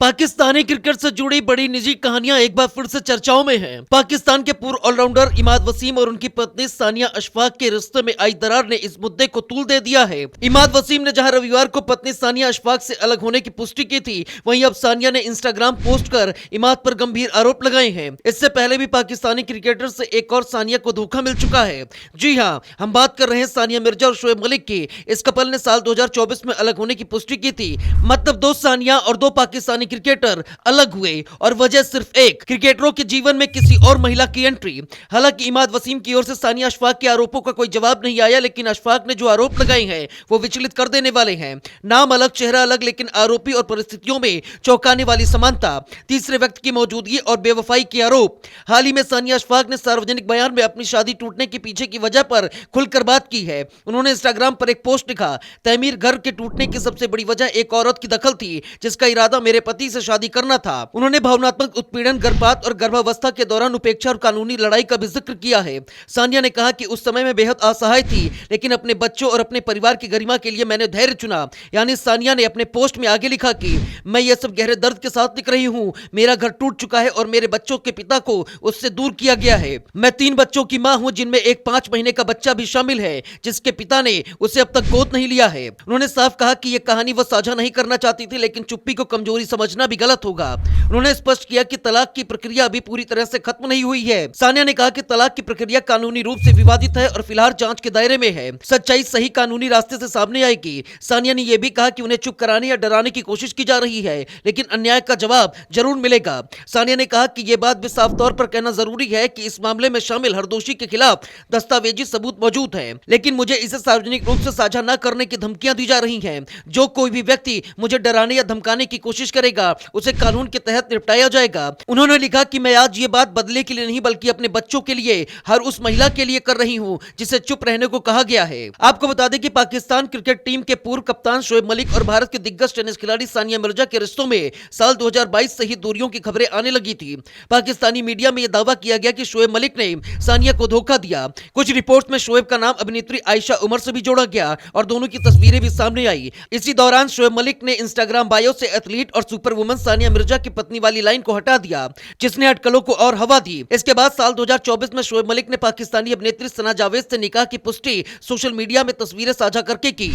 Pakistani cricket से जुड़ी बड़ी निजी कहानियां एक बार फिर से चर्चाओं में हैं। पाकिस्तान के पूर्व ऑलराउंडर इमाद वसीम और उनकी पत्नी सानिया अशफाक के रिश्ते में आई दरार ने इस मुद्दे को तूल दे दिया है। इमाद वसीम ने जहां रविवार को पत्नी सानिया अशफाक से अलग होने की पुष्टि की थी, वहीं अब सानिया ने इंस्टाग्राम पोस्ट कर इमाद पर गंभीर आरोप लगाए हैं। इससे पहले भी पाकिस्तानी क्रिकेटर से एक और सानिया को धोखा मिल चुका है। जी हाँ, हम बात कर रहे हैं सानिया मिर्जा और शोएब मलिक की। इस कपल ने साल 2024 में अलग होने की पुष्टि की थी। मतलब दो सानिया और दो पाकिस्तानी क्रिकेटर अलग हुए और वजह सिर्फ एक, क्रिकेटरों के जीवन में किसी और महिला की एंट्री। हालांकि इमाद वसीम की ओर से सानिया अशफाक के आरोपों का कोई जवाब नहीं आया, लेकिन अशफाक ने जो आरोप लगाए हैं वो विचलित कर देने वाले हैं। नाम अलग, चेहरा अलग, लेकिन आरोपी और परिस्थितियों में चौंकाने वाली समानता। तीसरे व्यक्ति की मौजूदगी और बेवफाई के आरोप। हाल ही में सानिया अशफाक ने सार्वजनिक बयान में अपनी शादी टूटने के पीछे की वजह पर खुलकर बात की है। उन्होंने इंस्टाग्राम पर एक पोस्ट लिखा, तैमीर घर के टूटने की सबसे बड़ी वजह एक औरत की दखल थी जिसका इरादा मेरे पति से शादी करना था। उन्होंने भावनात्मक उत्पीड़न, गर्भपात और गर्भावस्था के दौरान उपेक्षा और कानूनी लड़ाई का भी जिक्र किया है। सानिया ने कहा कि उस समय में बेहद असहाय थी, लेकिन अपने बच्चों और अपने परिवार की गरिमा के लिए मैंने धैर्य चुना। यानी सानिया ने अपने पोस्ट में आगे लिखा कि मैं ये सब गहरे दर्द के साथ लिख रही हूँ। मेरा घर टूट चुका है और मेरे बच्चों के पिता को उससे दूर किया गया है। मैं 3 बच्चों की माँ हूँ, जिनमें एक 5 महीने का बच्चा भी शामिल है जिसके पिता ने उसे अब तक गोद नहीं लिया है। उन्होंने साफ कहा कि यह कहानी वो साझा नहीं करना चाहती थी, लेकिन चुप्पी को कमजोरी समझना भी गलत होगा। उन्होंने स्पष्ट किया कि तलाक की प्रक्रिया अभी पूरी तरह से खत्म नहीं हुई है। सानिया ने कहा कि तलाक की प्रक्रिया कानूनी रूप से विवादित है और फिलहाल जांच के दायरे में है। सच्चाई सही कानूनी रास्ते से सामने आएगी। सानिया ने यह भी कहा कि उन्हें चुप कराने या डराने की कोशिश की जा रही है, लेकिन अन्याय का जवाब जरूर मिलेगा। सानिया ने कहा कि यह बात भी साफ तौर पर कहना जरूरी है कि इस मामले में शामिल हर दोषी के खिलाफ दस्तावेजी सबूत मौजूद है, लेकिन मुझे इसे सार्वजनिक रूप से साझा न करने की धमकियां दी जा रही हैं। जो कोई भी व्यक्ति मुझे डराने या धमकाने की कोशिश करेगा उसे कानून के तहत निपटाया जाएगा। उन्होंने लिखा कि मैं आज ये बात बदले के लिए नहीं बल्कि अपने बच्चों के लिए, हर उस महिला के लिए कर रही हूँ जिसे चुप रहने को कहा गया है। आपको बता दें कि पाकिस्तान क्रिकेट टीम के पूर्व कप्तान शोएब मलिक और भारत के दिग्गज टेनिस खिलाड़ी सानिया मिर्जा के रिश्तों में साल 2022 से ही दूरियों की खबरें आने लगी थी। पाकिस्तानी मीडिया में यह दावा किया गया कि शोएब मलिक ने सानिया को धोखा दिया। कुछ रिपोर्ट्स में शोएब का नाम अभिनेत्री आयशा उमर से भी जोड़ा गया और दोनों की तस्वीरें भी सामने आई। इसी दौरान शोएब मलिक ने इंस्टाग्राम बायो से एथलीट और सुपर वुमन सानिया मिर्जा की पत्नी वाली लाइन को हटा दिया, जिसने अटकलों को और हवा दी। इसके बाद साल 2024 में शोएब मलिक ने पाकिस्तानी अभिनेत्री सना जावेद से निकाह की पुष्टि सोशल मीडिया में तस्वीरें साझा करके की।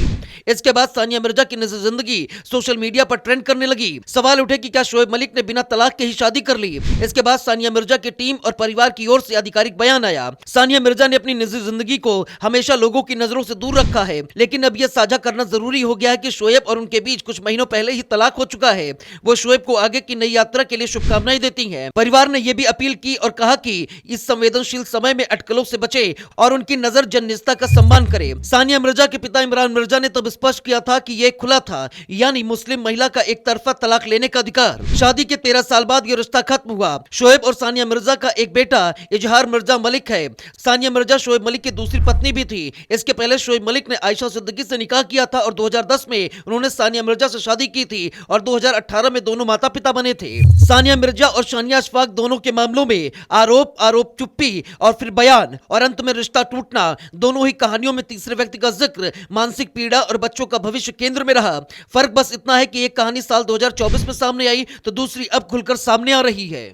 इसके बाद सानिया मिर्जा की निजी जिंदगी सोशल मीडिया पर ट्रेंड करने लगी। सवाल उठे कि क्या शोएब मलिक ने बिना तलाक के ही शादी कर ली। इसके बाद सानिया मिर्जा की टीम और परिवार की ओर से आधिकारिक बयान आया। सानिया मिर्जा ने अपनी निजी जिंदगी को हमेशा लोगों की नजरों से दूर रखा है, लेकिन अब यह साझा करना जरूरी हो गया है कि शोएब और उनके बीच कुछ महीनों पहले ही तलाक हो चुका है। वो शोएब को आगे की नई यात्रा के लिए शुभकामनाएं देती हैं। परिवार ने यह भी अपील की और कहा कि इस संवेदनशील समय में अटकलों से बचे और उनकी नजर जन्निस्ता का सम्मान करे। सानिया मिर्जा के पिता इमरान मिर्जा ने तब स्पष्ट किया था कि यह खुला था, यानी मुस्लिम महिला का एक तरफा तलाक लेने का अधिकार। शादी के 13 साल बाद यह रिश्ता खत्म हुआ। शोएब और सानिया मिर्जा का एक बेटा इजहार मिर्जा मलिक है। सानिया मिर्जा शोएब मलिक की दूसरी पत्नी भी थी। इसके पहले शोएब मलिक ने आयशा सिद्दीकी से निकाह किया था और 2010 में उन्होंने सानिया मिर्जा से शादी की थी और 2018 में दोनों माता पिता बने थे। सानिया मिर्जा और सानिया अशफाक दोनों के मामलों में आरोप, चुप्पी और फिर बयान और अंत में रिश्ता टूटना, दोनों ही कहानियों में तीसरे व्यक्ति का जिक्र, मानसिक पीड़ा और बच्चों का भविष्य केंद्र में रहा। फर्क बस इतना है कि एक कहानी साल 2024 में सामने आई तो दूसरी अब खुलकर सामने आ रही है।